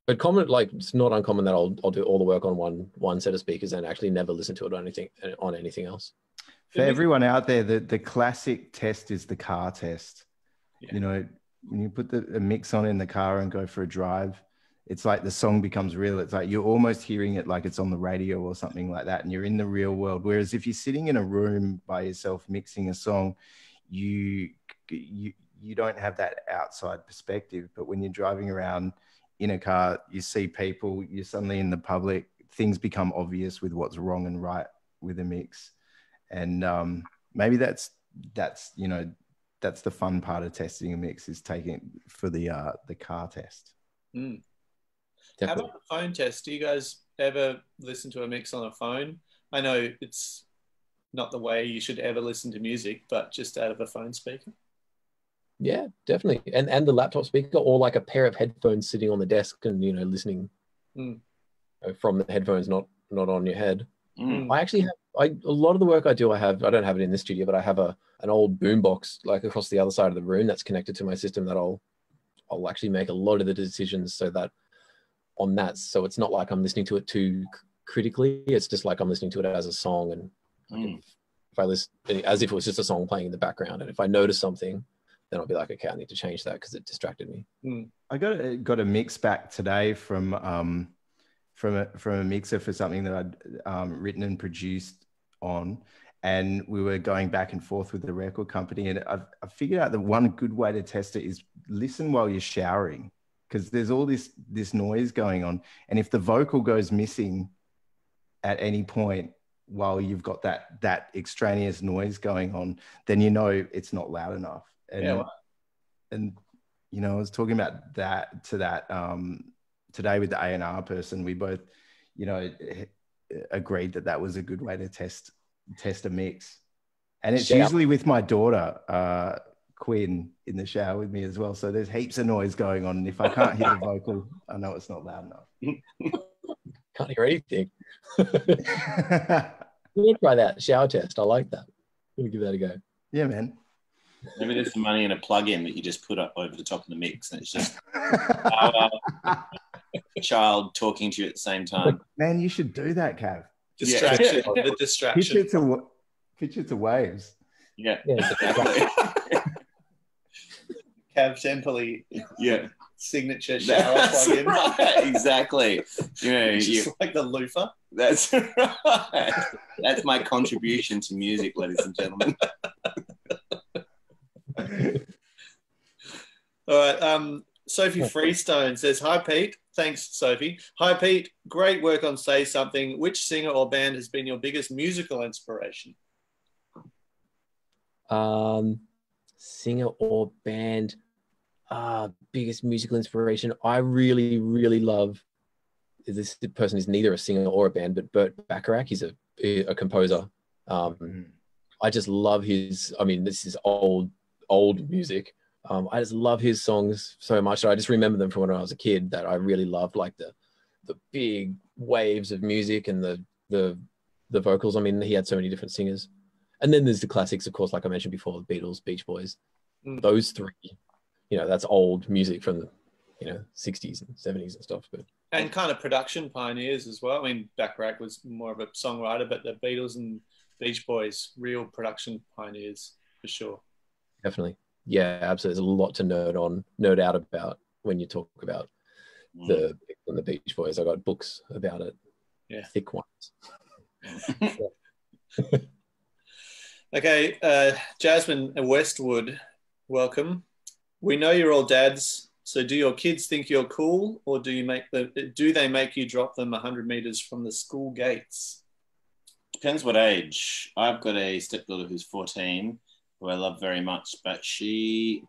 But it's not uncommon that I'll do all the work on one set of speakers and actually never listen to it on anything else. For everyone out there, the classic test is the car test. Yeah. When you put a mix on in the car and go for a drive, it's like the song becomes real. It's like you're almost hearing it like it's on the radio or something like that, and you're in the real world. Whereas if you're sitting in a room by yourself mixing a song, you don't have that outside perspective. But when you're driving around in a car, you see people, you're suddenly in the public, things become obvious with what's wrong and right with a mix. And maybe that's the fun part of testing a mix, is taking it for the car test. Mm. How Definitely. about the phone test? Do you guys ever listen to a mix on a phone? I know it's not the way you should ever listen to music, but just out of a phone speaker. Yeah, definitely. And the laptop speaker, or like a pair of headphones sitting on the desk and listening from the headphones, not on your head. I actually have a lot of the work I do. I don't have it in the studio, but I have an old boombox like across the other side of the room that's connected to my system that I'll actually make a lot of the decisions so it's not like I'm listening to it too critically. It's just like I'm listening to it as a song, and if I listen as if it was just a song playing in the background, and if I notice something, then I'll be like, okay, I need to change that because it distracted me. I got a mix back today from a mixer for something that I'd written and produced on, and we were going back and forth with the record company, and I figured out that one good way to test it is listen while you're showering, because there's all this noise going on, and if the vocal goes missing at any point while you've got that extraneous noise going on, then it's not loud enough. And I was talking about that today with the A&R person. We both agreed that was a good way to test a mix, and it's usually with my daughter Quinn in the shower with me as well, so there's heaps of noise going on, and if I can't hear the vocal, I know it's not loud enough. Can't hear anything. We'll try that shower test. I like that. We'll give that a go. Yeah, man. Maybe there's some money in a plug-in that you just put up over the top of the mix, and it's just our child talking to you at the same time. Man, you should do that, Cav. Distraction. Yeah. The distraction. Picture to waves. Yeah. Exactly. Cav Temple. Yeah. Signature shower plug-in. Right, exactly. Just like the loofah. That's right. That's my contribution to music, ladies and gentlemen. All right. Sophie Freestone says, "Hi Pete." Thanks, Sophie. "Hi Pete. Great work on Say Something. Which singer or band has been your biggest musical inspiration?" Singer or band, biggest musical inspiration. I really, really love this person. Is neither a singer or a band, but Burt Bacharach. He's a composer. I just love his. I mean, this is old music. I just love his songs so much. I just remember them from when I was a kid, that I really loved, like the big waves of music and the vocals. I mean, he had so many different singers. And then there's the classics, of course, like I mentioned before, the Beatles, Beach Boys. Those three, that's old music from the 60s and 70s and stuff. And kind of production pioneers as well. I mean, Bacharach was more of a songwriter, but the Beatles and Beach Boys, real production pioneers for sure. Definitely. Yeah, absolutely. There's a lot to nerd out about when you talk about the Beach Boys. I got books about it. Yeah. Thick ones. Okay, Jasmine Westwood, welcome. "We know you're all dads, so do your kids think you're cool, or do they make you drop them 100 meters from the school gates?" Depends what age. I've got a stepdaughter who's 14, who I love very much, but she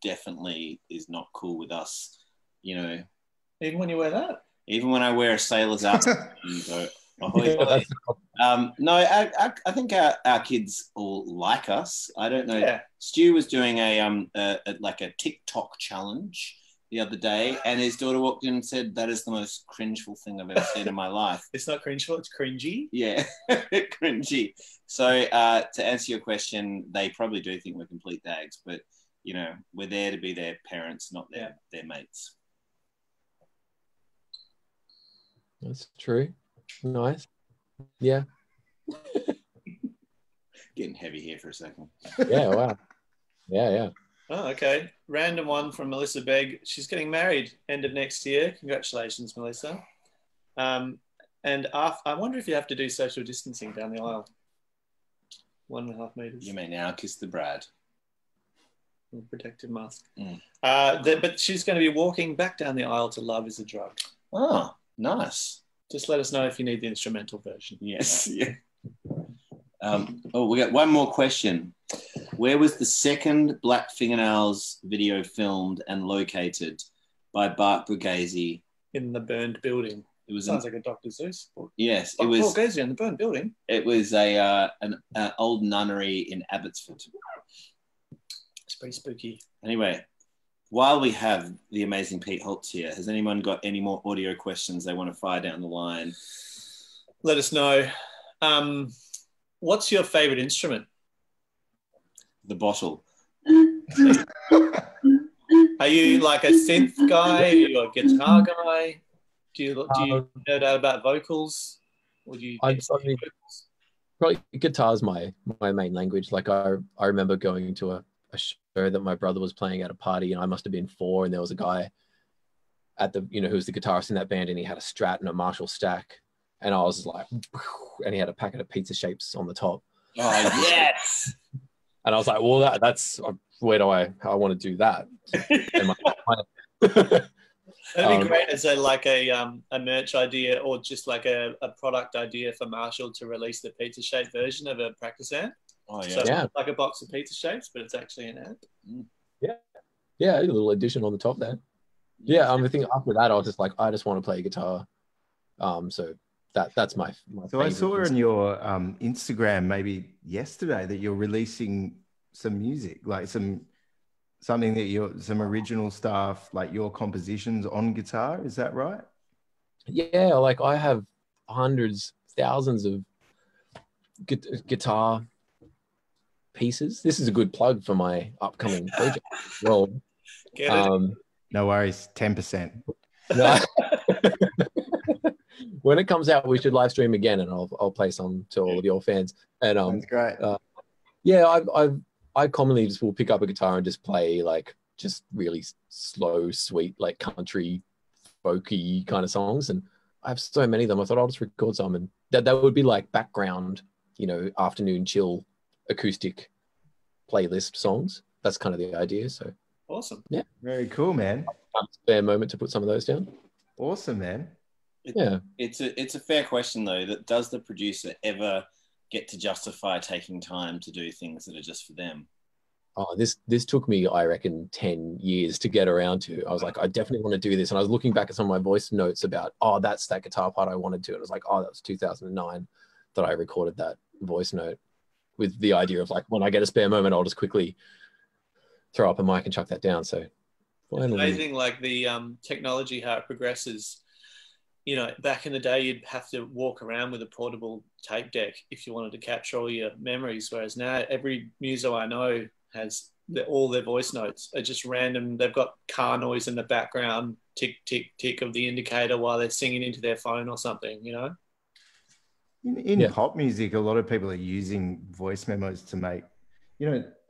definitely is not cool with us, Even when you wear that? Even when I wear a sailor's outfit and go, "Ahoy, ahoy." No, I think our kids all like us. I don't know. Yeah. Stu was doing like a TikTok challenge the other day, and his daughter walked in and said, "That is the most cringeful thing I've ever seen in my life." It's not cringeful, it's cringy. Yeah, cringy. So to answer your question, they probably do think we're complete dags, but you know, we're there to be their parents, not their mates. That's true. Nice. Yeah. Getting heavy here for a second. Yeah. Wow. Yeah. Oh, okay. Random one from Melissa Begg. She's getting married end of next year. Congratulations, Melissa. And I wonder if you have to do social distancing down the aisle. 1.5 meters. You may now kiss the bride. Protective mask. Mm. But she's going to be walking back down the aisle to Love is a Drug. Oh, nice. Just let us know if you need the instrumental version. Yes. Yeah. We got one more question. Where was the second Black Fingernails video filmed and located by Bart Borghese? In the burned building. It was Sounds like a Dr. Zeus. Yes, it was. Borghese in the burned building. It was an old nunnery in Abbotsford. It's pretty spooky. Anyway, while we have the amazing Pete Holz here, has anyone got any more audio questions they want to fire down the line? Let us know. What's your favourite instrument? The bottle. Are you like a synth guy? Are you a guitar guy? Do you nerd out about vocals? Or do you mean, probably guitar's my main language. Like I remember going to a show that my brother was playing at a party, and I must have been 4, and there was a guy at the, who was the guitarist in that band, and he had a Strat and a Marshall stack, and I was like, and he had a packet of pizza shapes on the top. Oh, yes. And I was like, well, that's where do I want to do that? That'd be great as a merch idea, or just like a product idea for Marshall to release the pizza shaped version of a practice amp. Oh, So like a box of pizza shapes, but it's actually an amp. Yeah, a little addition on the top there. Yeah, I think after that I was just like, I just want to play guitar. So that's my So I saw on your Instagram maybe yesterday that you're releasing some music, like some original stuff, like your compositions on guitar. Is that right? Yeah, like I have hundreds, thousands of guitar pieces. This is a good plug for my upcoming project. Well, no worries, 10%. No. When it comes out, we should live stream again, and I'll play some to all of your fans. And that's great. I commonly just will pick up a guitar and just play like just really slow, sweet, like country, folky kind of songs. And I have so many of them. I thought I'll just record some, and that would be like background, afternoon chill acoustic playlist songs. That's kind of the idea. So awesome. Yeah. Very cool, man. Spare moment to put some of those down. Awesome, man. It's a fair question though. That does the producer ever get to justify taking time to do things that are just for them? Oh, this took me, I reckon, 10 years to get around to. I was like, I definitely want to do this. And I was looking back at some of my voice notes about, that's that guitar part I wanted to. And I was like, that was 2009 that I recorded that voice note with the idea of like, when I get a spare moment, I'll just quickly throw up a mic and chuck that down. So finally. It's amazing, like the technology, how it progresses. Back in the day, you'd have to walk around with a portable tape deck if you wanted to capture all your memories. Whereas now, every muso I know has all their voice notes are just random. They've got car noise in the background, tick, tick, tick of the indicator while they're singing into their phone or something, In pop music, a lot of people are using voice memos to make,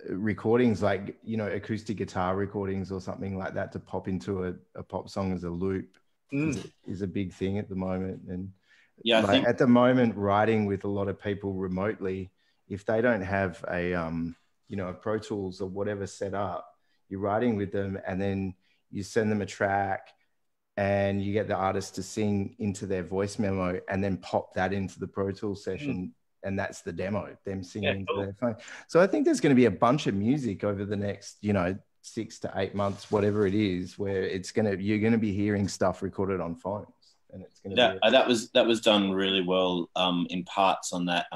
recordings like, acoustic guitar recordings or something like that to pop into a pop song as a loop. Is a big thing at the moment. And I think at the moment, writing with a lot of people remotely, if they don't have a Pro Tools or whatever set up, you're writing with them and then you send them a track and you get the artist to sing into their voice memo and then pop that into the Pro Tools session. And that's the demo, them singing into their phone. So I think there's going to be a bunch of music over the next, 6 to 8 months, whatever it is, where you're going to be hearing stuff recorded on phones. and it's going to that was done really well in parts on that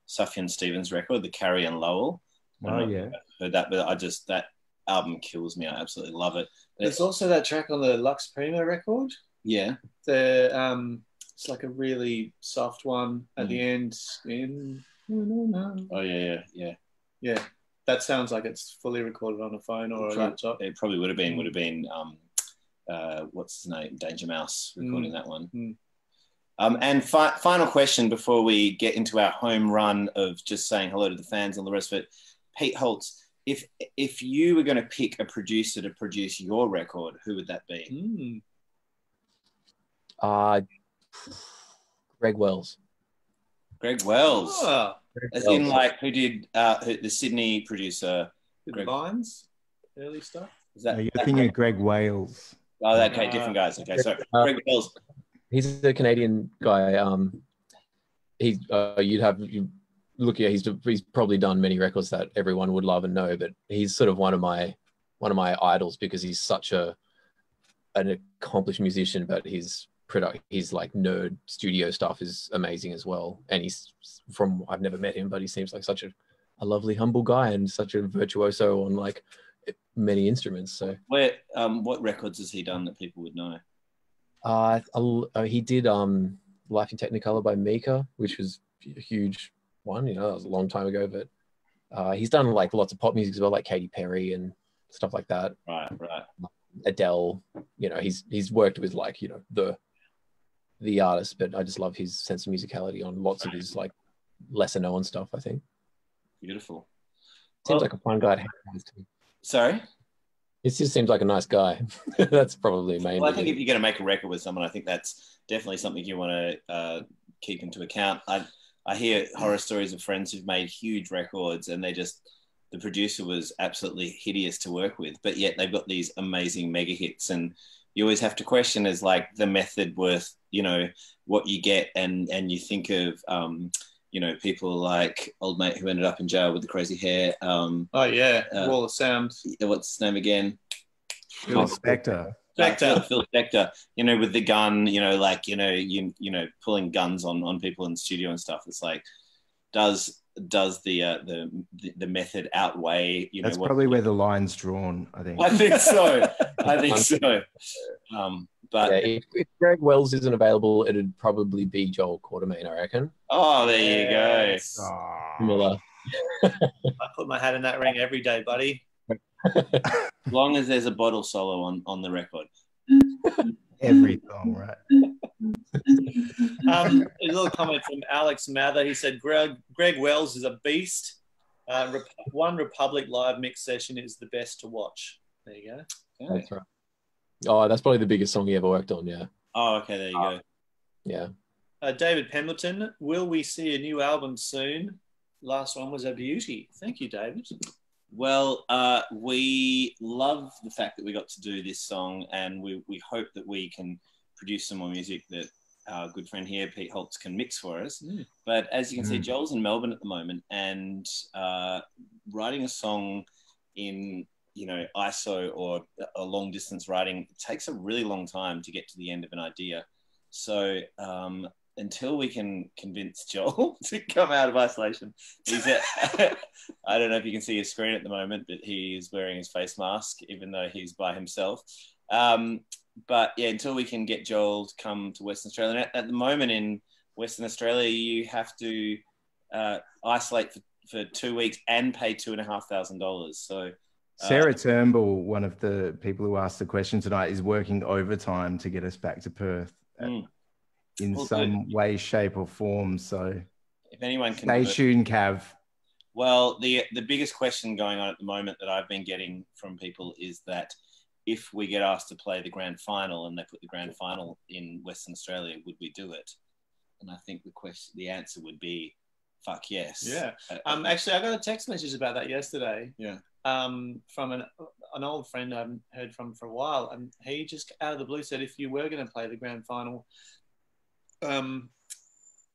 Sufjan Stevens record, the Carrie and Lowell. Oh yeah, heard that, but that album kills me. I absolutely love it. There's also that track on the Lux Primo record. Yeah, it's like a really soft one at the end. Oh yeah. That sounds like it's fully recorded on a phone or a laptop. It probably would have been. What's his name? Danger Mouse recording that one. And final question before we get into our home run of just saying hello to the fans and all the rest of it. Pete Holz, if you were going to pick a producer to produce your record, who would that be? Greg Wells. Greg Wells. Oh, As in, like, who did the Sydney producer? Greg Vines, early stuff. Is that? you're thinking of Greg Wales. Oh, okay, different guys. Okay, so Greg Wells. He's a Canadian guy. He's probably done many records that everyone would love and know, but he's sort of one of my idols because he's such an accomplished musician, but his like nerd studio stuff is amazing as well. And I've never met him, but he seems like such a lovely, humble guy and such a virtuoso on like many instruments. So what records has he done that people would know? He did Life in Technicolor by Mika, which was a huge one. That was a long time ago, but he's done like lots of pop music as well, like Katy Perry and stuff like that. Right. Adele. He's worked with like the artist, but I just love his sense of musicality on lots of his like lesser known stuff. I think. Beautiful. Seems like a fun guy to hang out with. Sorry. It just seems like a nice guy. That's probably main. Well, I think if you're going to make a record with someone, I think that's definitely something you want to keep into account. I hear horror stories of friends who've made huge records and the producer was absolutely hideous to work with, but yet they've got these amazing mega hits, and you always have to question is like the method worth, what you get, and you think of, people like old mate who ended up in jail with the crazy hair. Wall of Sound. What's his name again? Phil Spector. Phil Spector, with the gun, pulling guns on people in the studio and stuff. It's like, does the method outweigh? That's probably where the line's drawn. I think. I think so. But if Greg Wells isn't available, it'd probably be Joel Quartermain, I reckon. Oh, there you go. Miller. I put my hat in that ring every day, buddy. As long as there's a bottle solo on the record. Every song, right? A little comment from Alex Mather. He said, Greg Wells is a beast. One Republic live mix session is the best to watch. There you go. Okay. That's right. Oh, that's probably the biggest song he ever worked on, yeah. Oh, okay, there you go. Yeah. David Pemberton, will we see a new album soon? Last one was a beauty. Thank you, David. Well, we love the fact that we got to do this song, and we hope that we can produce some more music that our good friend here, Pete Holtz, can mix for us. But as you can see, Joel's in Melbourne at the moment, and writing a song in ISO or a long distance writing, it takes a really long time to get to the end of an idea. So until we can convince Joel to come out of isolation, I don't know if you can see his screen at the moment, but he is wearing his face mask, even though he's by himself. But yeah, until we can get Joel to come to Western Australia. At the moment in Western Australia, you have to isolate for 2 weeks and pay $2,500. So Sarah Turnbull, one of the people who asked the question tonight, is working overtime to get us back to Perth in some way, shape, or form. So if anyone can stay tuned, Cav. Well, the biggest question going on at the moment that I've been getting from people is that if we get asked to play the grand final and they put the grand final in Western Australia, would we do it? And I think the answer would be, fuck yes. Yeah. Actually, I got a text message about that yesterday. Yeah. From an old friend I haven't heard from for a while, and he just out of the blue said, if you were going to play the grand final, and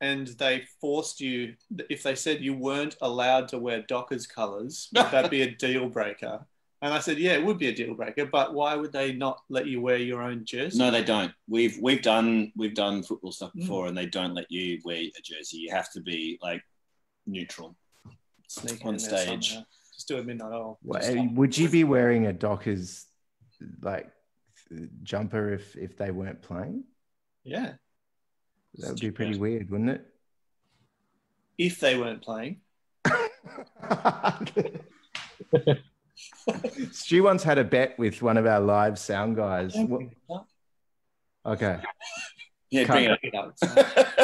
they forced you, if they said you weren't allowed to wear Dockers colours, would that be a deal breaker? And I said, yeah, it would be a deal breaker, but why would they not let you wear your own jersey? No, they don't. We've done football stuff before, and they don't let you wear a jersey. You have to be like neutral. Sneak on stage. Somehow. Just do a midnight oil. Would you be wearing a Dockers like jumper if they weren't playing? Yeah. That would be pretty weird, wouldn't it? If they weren't playing. Stu once had a bet with one of our live sound guys. Okay. Yeah, bring it up.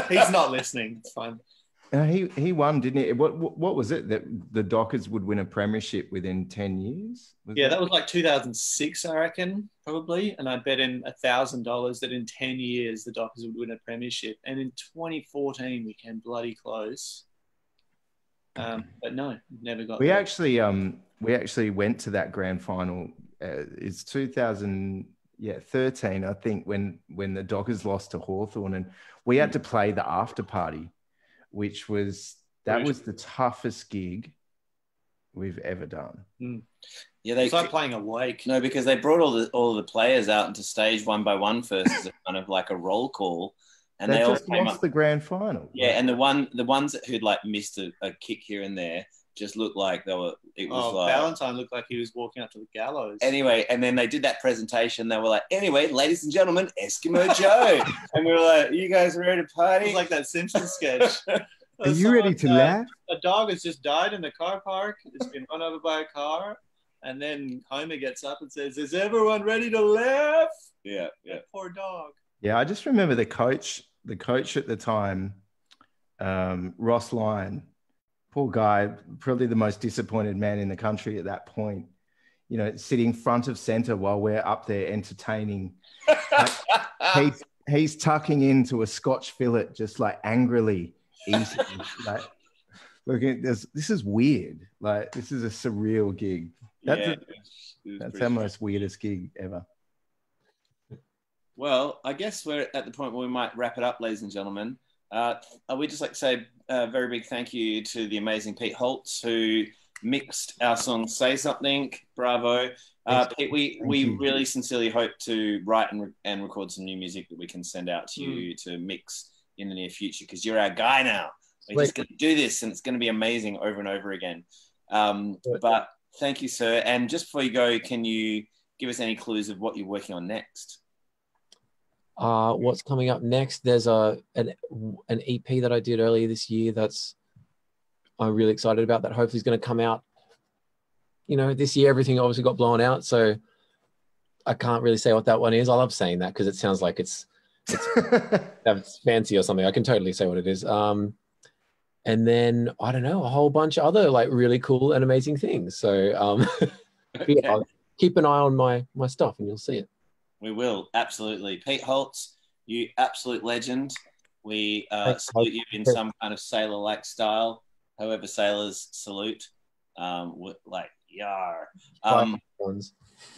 He's not listening. It's fine. He won, didn't he? What was it that the Dockers would win a premiership within 10 years? That was like 2006, I reckon, probably. And I bet in $1,000 that in 10 years the Dockers would win a premiership. And in 2014 we came bloody close. But no, never got. We actually went to that grand final. It's 2013, I think, when the Dockers lost to Hawthorn, and we had to play the after party, which was the toughest gig we've ever done. Yeah, it's like playing a wake. No, because they brought all the players out into stage one by one first as a kind of like a roll call. And they just all came lost up the grand final. Yeah, and the ones who'd like missed a kick here and there just looked like they were. It was like Valentine looked like he was walking up to the gallows. Anyway, and then they did that presentation. They were like, "Anyway, ladies and gentlemen, Eskimo Joe," and we were like, "You guys ready to party?" It was like that Simpsons sketch. Are you ready to laugh? A dog has just died in the car park. It's been run over by a car, and then Homer gets up and says, "Is everyone ready to laugh?" Yeah. Poor dog. Yeah, I just remember the coach at the time, Ross Lyon, poor guy, probably the most disappointed man in the country at that point, sitting front of center while we're up there entertaining. He's tucking into a Scotch fillet, just like angrily eating. Like, looking at this. This is weird. Like, this is a surreal gig. That's our most weirdest gig ever. Well, I guess we're at the point where we might wrap it up, ladies and gentlemen. We'd just like to say a very big thank you to the amazing Pete Holz, who mixed our song Say Something. Bravo. Pete, we really sincerely hope to write and record some new music that we can send out to you to mix in the near future, because you're our guy now. We're just going to do this, and it's going to be amazing over and over again. But thank you, sir. And just before you go, can you give us any clues of what you're working on next? What's coming up next? There's an EP that I did earlier this year I'm really excited about, that hopefully is going to come out. This year everything obviously got blown out, so I can't really say what that one is. I love saying that because it sounds like it's fancy or something. I can totally say what it is. And then I don't know, a whole bunch of other like really cool and amazing things. So Okay. I'll keep an eye on my stuff and you'll see it. We will, absolutely. Pete Holz, you absolute legend. We salute you in some kind of sailor-like style, however sailors salute, like yar.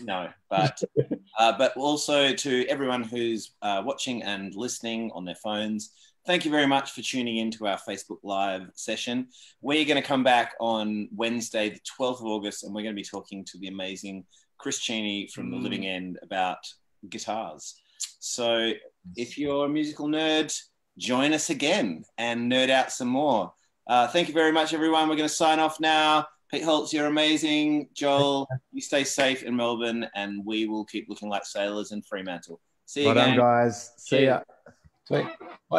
No, but also to everyone who's watching and listening on their phones, thank you very much for tuning in to our Facebook Live session. We're going to come back on Wednesday, the 12th of August, and we're going to be talking to the amazing Chris Cheney from The Living End about guitars. So if you're a musical nerd, join us again and nerd out some more. Thank you very much, everyone. We're going to sign off now. Pete Holz, you're amazing. Joel, you stay safe in Melbourne, and we will keep looking like sailors in Fremantle. See you again. Well done, guys. See ya. Sweet. Bye.